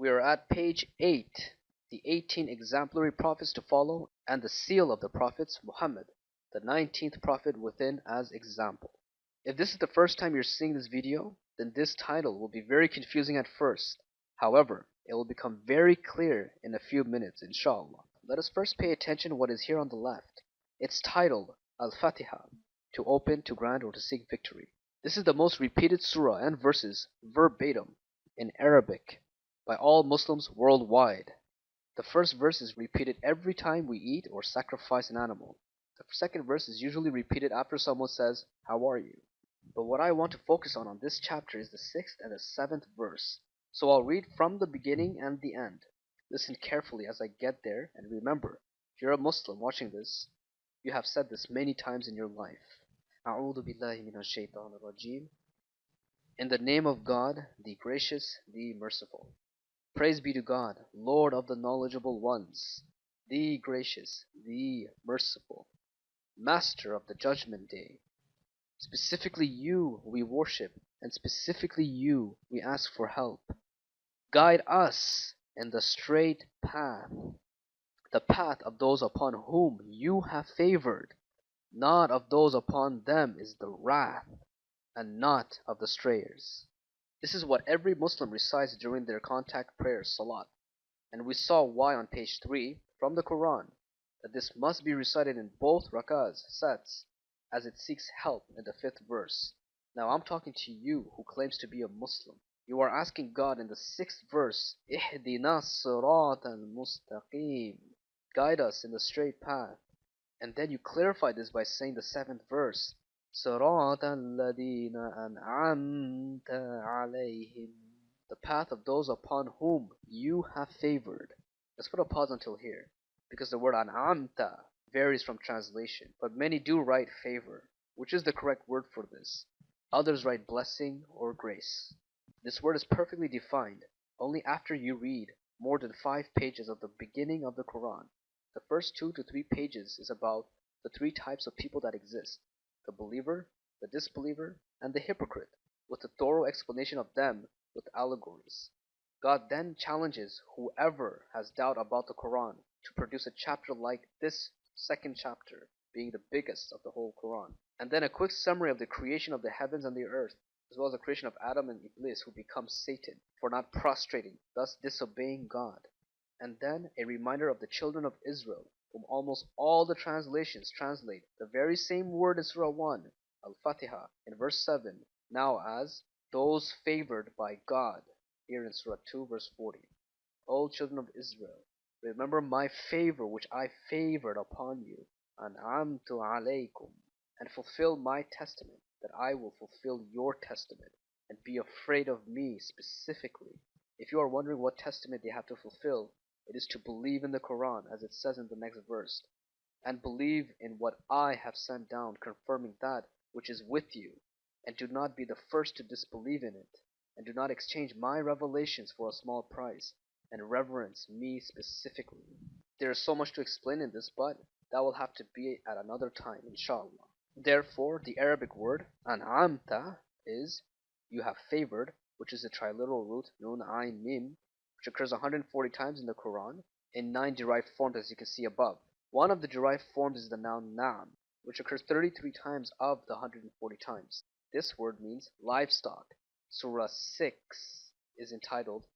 We are at page 8, the 18 exemplary prophets to follow, and the seal of the prophets, Muhammad, the 19th prophet within as example. If this is the first time you're seeing this video, then this title will be very confusing at first. However, it will become very clear in a few minutes, inshaAllah. Let us first pay attention to what is here on the left. It's titled Al-Fatiha, to open, to grant, or to seek victory. This is the most repeated surah and verses verbatim in Arabic by all Muslims worldwide. The first verse is repeated every time we eat or sacrifice an animal. The second verse is usually repeated after someone says, "How are you?" But what I want to focus on this chapter is the 6th and the 7th verse. So I'll read from the beginning and the end. Listen carefully as I get there, and remember, if you're a Muslim watching this, you have said this many times in your life. أعوذ بالله من الشيطان الرجيم. In the name of God, the gracious, the merciful. Praise be to God, Lord of the knowledgeable ones, the gracious, the merciful, Master of the judgment day. Specifically you we worship, and specifically you we ask for help. Guide us in the straight path, the path of those upon whom you have favored. Not of those upon them is the wrath, and not of the strayers. This is what every Muslim recites during their contact prayer, Salat, and we saw why on page 3 from the Quran, that this must be recited in both rak'ahs, sets, as it seeks help in the 5th verse. Now I'm talking to you who claims to be a Muslim. You are asking God in the 6th verse, Ihdina sirat al-mustaqim, guide us in the straight path. And then you clarify this by saying the 7th verse, صراط الذين أنعمت عليهم, the path of those upon whom you have favored. Let's put a pause until here, because the word an'amta varies from translation, but many do write favor, which is the correct word for this. Others write blessing or grace. This word is perfectly defined only after you read more than 5 pages of the beginning of the Quran. The first 2 to 3 pages is about the 3 types of people that exist: the believer, the disbeliever, and the hypocrite, with a thorough explanation of them with allegories. God then challenges whoever has doubt about the Quran to produce a chapter like this 2nd chapter, being the biggest of the whole Quran. And then a quick summary of the creation of the heavens and the earth, as well as the creation of Adam and Iblis, who becomes Satan for not prostrating, thus disobeying God. And then a reminder of the children of Israel, whom almost all the translations translate the very same word in Surah 1, Al-Fatiha, in verse 7, now as those favored by God, here in Surah 2, verse 40. O children of Israel, remember my favor which I favored upon you, an'amtu alaykum, and fulfill my testament, that I will fulfill your testament, and be afraid of me specifically. If you are wondering what testament they have to fulfill, it is to believe in the Quran, as it says in the next verse, and believe in what I have sent down, confirming that which is with you, and do not be the first to disbelieve in it, and do not exchange my revelations for a small price, and reverence me specifically. There is so much to explain in this, but that will have to be at another time, inshaAllah. Therefore, the Arabic word an'amta is you have favored, which is the triliteral root nun ayn mim, which occurs 140 times in the Quran, in 9 derived forms as you can see above. One of the derived forms is the noun na'am, which occurs 33 times of the 140 times. This word means livestock. Surah 6 is entitled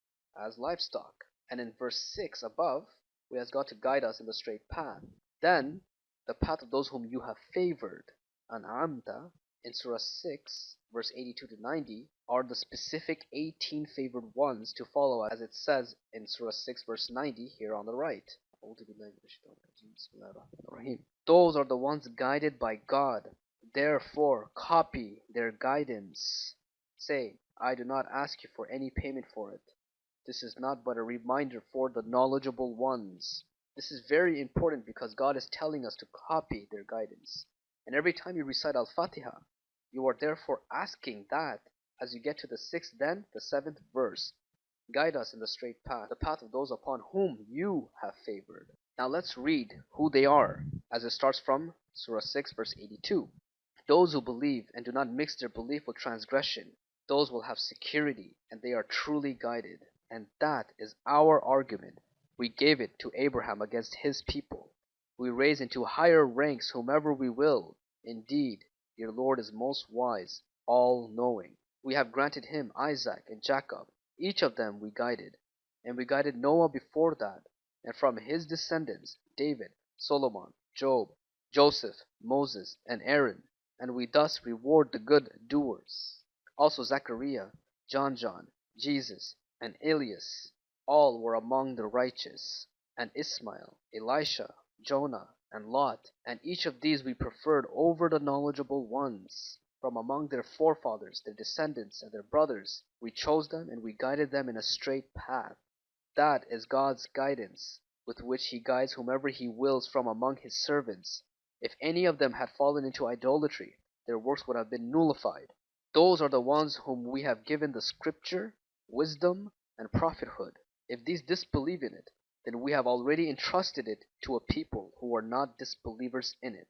as livestock, and in verse 6 above, we ask God to guide us in the straight path. Then, the path of those whom you have favored, an'amta, in Surah 6, verse 82 to 90, are the specific 18 favored ones to follow, as it says in Surah 6, verse 90, here on the right. Those are the ones guided by God. Therefore, copy their guidance. Say, I do not ask you for any payment for it. This is not but a reminder for the knowledgeable ones. This is very important because God is telling us to copy their guidance. And every time you recite Al-Fatiha, you are therefore asking that as you get to the 6th, then the 7th verse. Guide us in the straight path, the path of those upon whom you have favored. Now let's read who they are, as it starts from Surah 6, verse 82. Those who believe and do not mix their belief with transgression, those will have security, and they are truly guided. and that is our argument. We gave it to Abraham against his people. We raise into higher ranks whomever we will. Indeed, your Lord is most wise, all-knowing. We have granted him Isaac and Jacob. Each of them we guided. And we guided Noah before that, and from his descendants, David, Solomon, Job, Joseph, Moses, and Aaron, and we thus reward the good doers. Also Zachariah, John, Jesus, and Elias, all were among the righteous, and Ismael, Elisha, Jonah, and Lot, and each of these we preferred over the knowledgeable ones. From among their forefathers, their descendants, and their brothers, we chose them and we guided them in a straight path. That is God's guidance, with which he guides whomever he wills from among his servants. If any of them had fallen into idolatry, their works would have been nullified. Those are the ones whom we have given the scripture, wisdom, and prophethood. If these disbelieve in it, then we have already entrusted it to a people who are not disbelievers in it.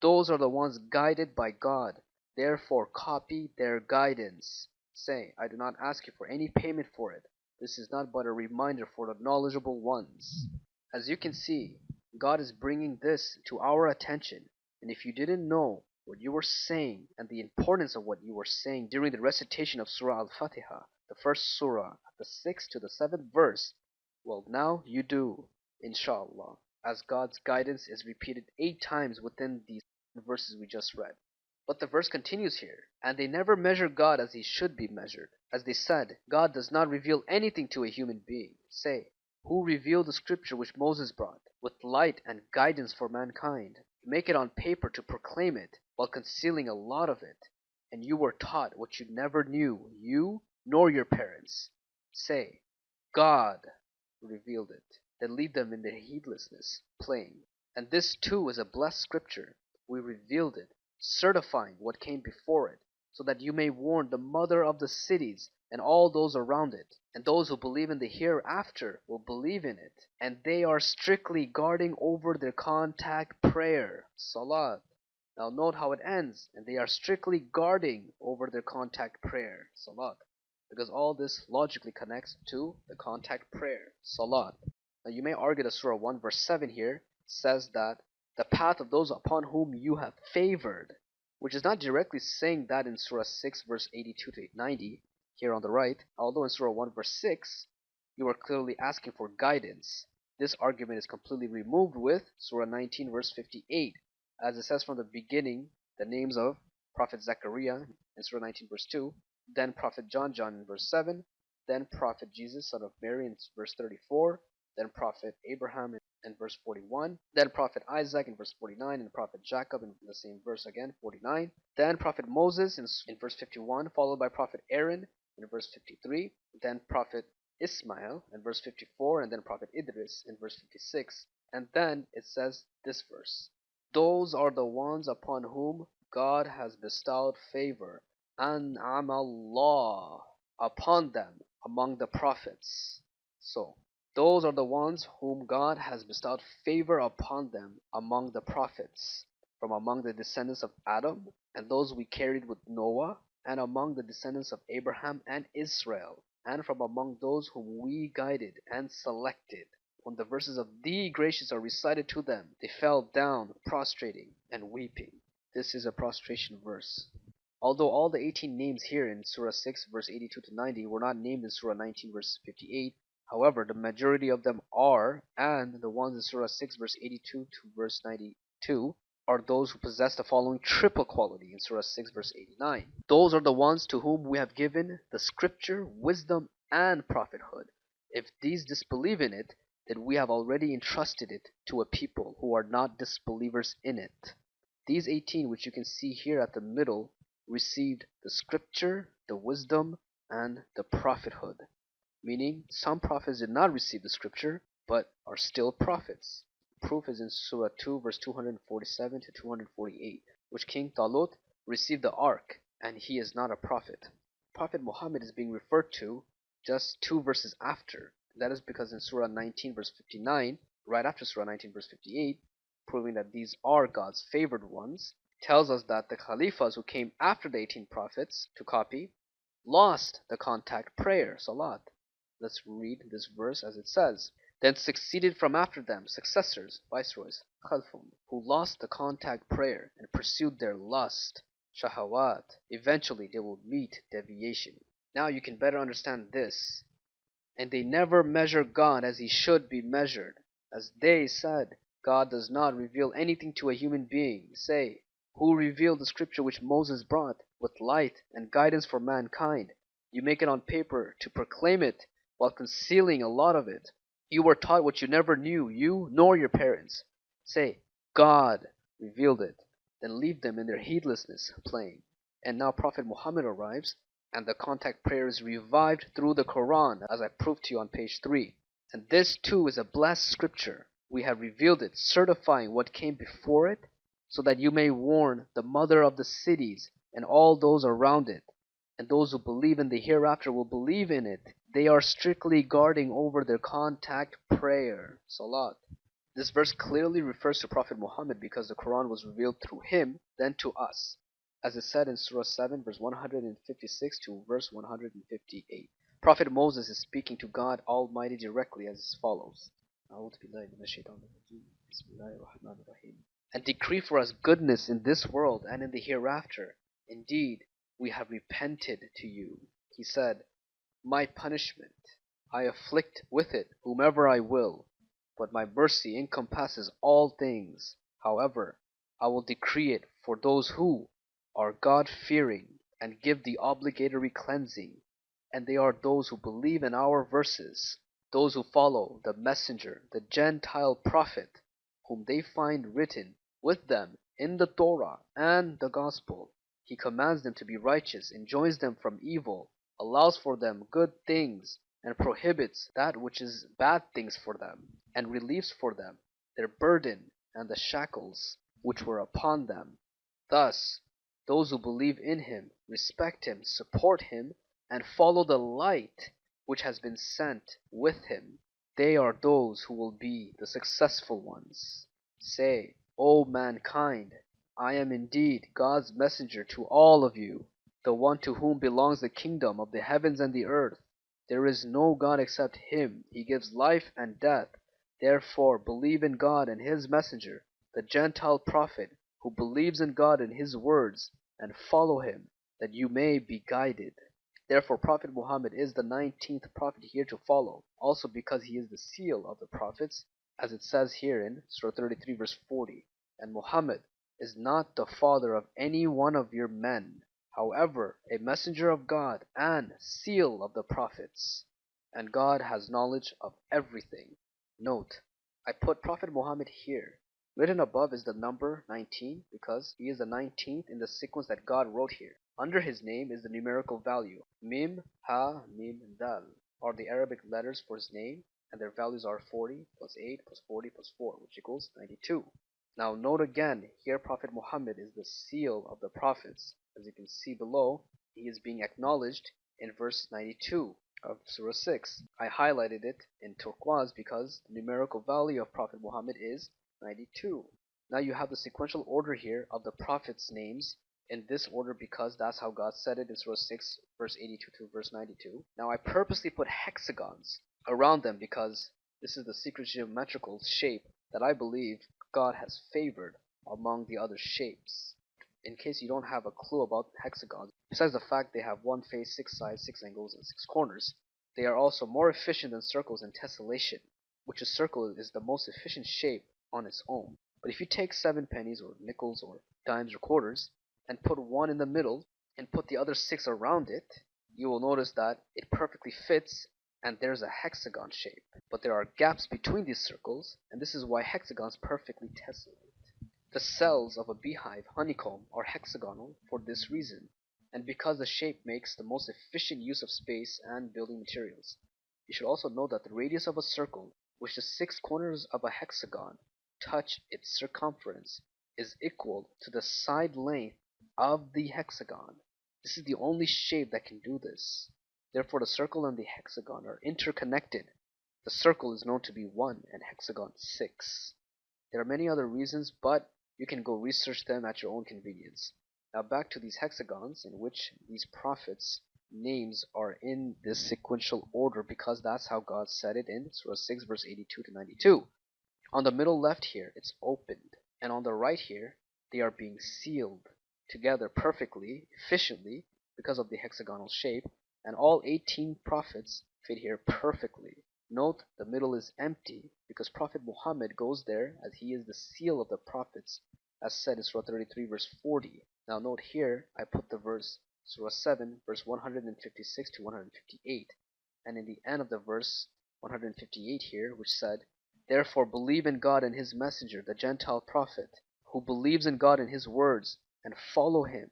Those are the ones guided by God. Therefore copy their guidance. Say, I do not ask you for any payment for it. This is not but a reminder for the knowledgeable ones. As you can see, God is bringing this to our attention, and if you didn't know what you were saying and the importance of what you were saying during the recitation of Surah Al-Fatiha, the first surah, the 6th to the 7th verse, well, now you do, inshaAllah, as God's guidance is repeated 8 times within these verses we just read. But the verse continues here, and they never measure God as he should be measured. As they said, God does not reveal anything to a human being. Say, who revealed the scripture which Moses brought, with light and guidance for mankind? Make it on paper to proclaim it, while concealing a lot of it. And you were taught what you never knew, you nor your parents. Say, God revealed it. Then leave them in their heedlessness, playing. And this too is a blessed scripture. We revealed it, certifying what came before it, so that you may warn the mother of the cities and all those around it, and those who believe in the hereafter will believe in it, and they are strictly guarding over their contact prayer, salat. Now note how it ends, and they are strictly guarding over their contact prayer, salat, because all this logically connects to the contact prayer, salat. Now you may argue that Surah 1 verse 7 here says that the path of those upon whom you have favored, which is not directly saying that in Surah 6 verse 82 to 90 here on the right, although in Surah 1 verse 6 you are clearly asking for guidance. This argument is completely removed with Surah 19 verse 58, as it says from the beginning the names of Prophet Zachariah in Surah 19 verse 2, then Prophet John in verse 7, then Prophet Jesus son of Mary in verse 34, then Prophet Abraham in verse 41, then Prophet Isaac in verse 49, and Prophet Jacob in the same verse again, 49, then Prophet Moses in verse 51, followed by Prophet Aaron in verse 53, then Prophet Ismael in verse 54, and then Prophet Idris in verse 56, and then it says this verse, those are the ones upon whom God has bestowed favor, an'amallah, upon them among the prophets. So, those are the ones whom God has bestowed favor upon them among the prophets, from among the descendants of Adam, and those we carried with Noah, and among the descendants of Abraham and Israel, and from among those whom we guided and selected. When the verses of the gracious are recited to them, they fell down, prostrating and weeping. This is a prostration verse. Although all the 18 names here in Surah 6 verse 82 to 90 were not named in Surah 19 verse 58, however, the majority of them are, and the ones in Surah 6 verse 82 to verse 92 are those who possess the following triple quality in Surah 6 verse 89. Those are the ones to whom we have given the scripture, wisdom, and prophethood. If these disbelieve in it, then we have already entrusted it to a people who are not disbelievers in it. These 18, which you can see here at the middle, received the scripture, the wisdom, and the prophethood. Meaning, some prophets did not receive the scripture, but are still prophets. Proof is in Surah 2 verse 247 to 248, which King Talut received the ark, and he is not a prophet. Prophet Muhammad is being referred to just 2 verses after. That is because in Surah 19 verse 59, right after Surah 19 verse 58, proving that these are God's favored ones, tells us that the Khalifas who came after the 18 prophets to copy lost the contact prayer, salat. Let's read this verse as it says. Then succeeded from after them successors, viceroys, khalfum, who lost the contact prayer and pursued their lust, shahawat. Eventually they will meet deviation. Now you can better understand this. And they never measure God as he should be measured. As they said, God does not reveal anything to a human being. Say, who revealed the scripture which Moses brought with light and guidance for mankind? You make it on paper to proclaim it while concealing a lot of it. You were taught what you never knew, you nor your parents. Say, God revealed it. Then leave them in their heedlessness playing. And now Prophet Muhammad arrives, and the contact prayer is revived through the Quran, as I proved to you on page 3. And this too is a blessed scripture. We have revealed it, certifying what came before it, so that you may warn the mother of the cities and all those around it. And those who believe in the hereafter will believe in it. They are strictly guarding over their contact prayer, salat. This verse clearly refers to Prophet Muhammad because the Quran was revealed through him, then to us, as is said in Surah 7, verse 156 to verse 158. Prophet Moses is speaking to God Almighty directly as follows. And decree for us goodness in this world and in the hereafter. Indeed, we have repented to you. He said, my punishment, I afflict with it whomever I will, but my mercy encompasses all things. However, I will decree it for those who are God-fearing and give the obligatory cleansing, and they are those who believe in our verses, those who follow the messenger, the Gentile prophet, whom they find written with them in the Torah and the Gospel. He commands them to be righteous, enjoins them from evil, allows for them good things, and prohibits that which is bad things for them, and relieves for them their burden and the shackles which were upon them. Thus, those who believe in him, respect him, support him, and follow the light which has been sent with him, they are those who will be the successful ones. Say, O mankind, I am indeed God's messenger to all of you, the one to whom belongs the kingdom of the heavens and the earth. There is no God except him. He gives life and death. Therefore believe in God and his messenger, the Gentile prophet, who believes in God and his words, and follow him, that you may be guided. Therefore Prophet Muhammad is the 19th prophet here to follow, also because he is the seal of the prophets, as it says here in Surah 33 verse 40. And Muhammad is not the father of any one of your men, however, a messenger of God and seal of the prophets, and God has knowledge of everything. Note, I put Prophet Muhammad here. Written above is the number 19 because he is the 19th in the sequence that God wrote here. Under his name is the numerical value. Mim, Ha, Mim, Dal are the Arabic letters for his name, and their values are 40 plus 8 plus 40 plus 4, which equals 92. Now note again, here Prophet Muhammad is the seal of the prophets. As you can see below, he is being acknowledged in verse 92 of Surah 6. I highlighted it in turquoise because the numerical value of Prophet Muhammad is 92. Now you have the sequential order here of the prophets' names in this order because that's how God said it in Surah 6 verse 82 to verse 92. Now I purposely put hexagons around them because this is the secret geometrical shape that I believe God has favored among the other shapes. In case you don't have a clue about hexagons, besides the fact they have one face, 6 sides, 6 angles, and 6 corners, they are also more efficient than circles in tessellation, which a circle is the most efficient shape on its own. But if you take 7 pennies or nickels or dimes or quarters and put one in the middle and put the other 6 around it, you will notice that it perfectly fits and there's a hexagon shape. But there are gaps between these circles, and this is why hexagons perfectly tessellate. The cells of a beehive honeycomb are hexagonal for this reason, and because the shape makes the most efficient use of space and building materials. You should also know that the radius of a circle, which the 6 corners of a hexagon touch its circumference, is equal to the side length of the hexagon. This is the only shape that can do this. Therefore the circle and the hexagon are interconnected. The circle is known to be 1 and hexagon 6. There are many other reasons, but you can go research them at your own convenience. Now back to these hexagons in which these prophets names are in this sequential order because that's how God said it in Surah 6 verse 82 to 92. On the middle left here, it's opened, and on the right here, they are being sealed together perfectly, efficiently, because of the hexagonal shape, and all 18 prophets fit here perfectly. Note the middle is empty because Prophet Muhammad goes there as he is the seal of the prophets, as said in Surah 33 verse 40. Now note here, I put the verse Surah 7 verse 156 to 158, and in the end of the verse 158 here, which said, "Therefore believe in God and His Messenger, the Gentile Prophet, who believes in God and His words, and follow him,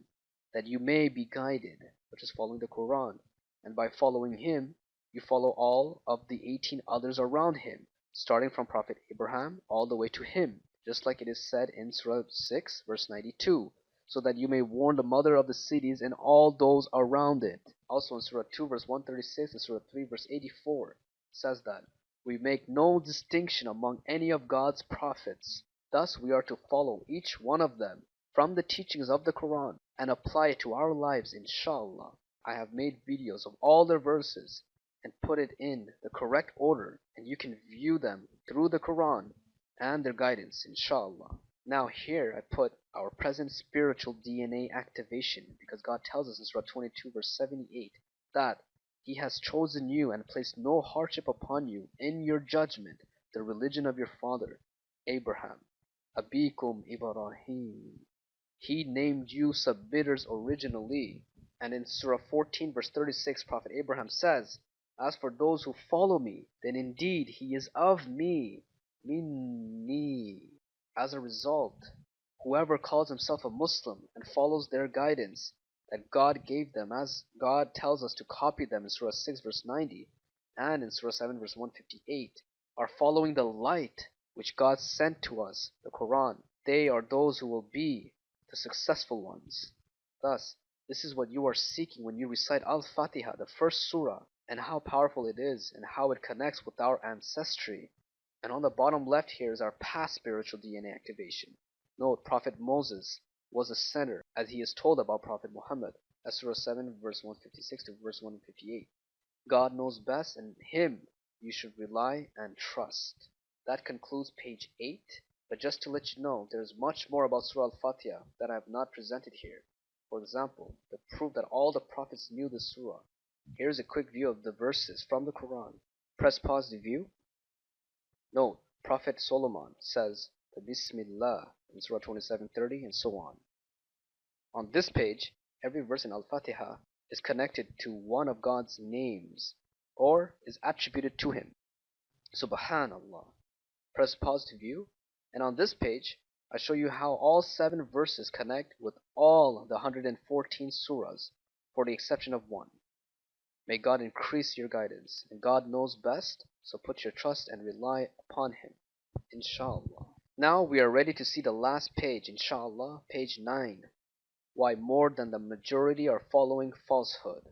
that you may be guided," which is following the Quran. And by following him, you follow all of the 18 others around him, starting from Prophet Abraham all the way to him, just like it is said in Surah 6 verse 92, so that you may warn the mother of the cities and all those around it. Also in Surah 2 verse 136 and Surah 3 verse 84 says that we make no distinction among any of God's prophets. Thus we are to follow each one of them from the teachings of the Quran and apply it to our lives, inshaAllah. I have made videos of all their verses and put it in the correct order, and you can view them through the Quran and their guidance, inshaAllah. Now here I put our present spiritual DNA activation because God tells us in Surah 22 verse 78 that He has chosen you and placed no hardship upon you in your judgment, the religion of your father, Abraham. Abikum Ibrahim. He named you submitters originally. And in Surah 14 verse 36, Prophet Abraham says, "As for those who follow me, then indeed he is of me, minni." As a result, whoever calls himself a Muslim and follows their guidance that God gave them, as God tells us to copy them in Surah 6 verse 90 and in Surah 7 verse 158, are following the light which God sent to us, the Quran. They are those who will be the successful ones. Thus, this is what you are seeking when you recite Al-Fatiha, the first surah, and how powerful it is and how it connects with our ancestry. And on the bottom left here is our past spiritual DNA activation. Note, Prophet Moses was a sinner, as he is told about Prophet Muhammad, as Surah 7 verse 156 to verse 158. God knows best, and Him you should rely and trust. That concludes page 8, but just to let you know, there is much more about Surah Al-Fatiha that I have not presented here. For example, the proof that all the prophets knew the surah. Here's a quick view of the verses from the Quran. Press pause to view. Note, Prophet Solomon says the Bismillah in Surah 27:30 and so on. On this page, every verse in Al-Fatiha is connected to one of God's names or is attributed to Him. Subhanallah. Press pause to view, and on this page, I show you how all 7 verses connect with all the 114 surahs, for the exception of one. May God increase your guidance, and God knows best, so put your trust and rely upon Him, inshaAllah. Now we are ready to see the last page, inshaAllah, page 9. Why more than the majority are following falsehood.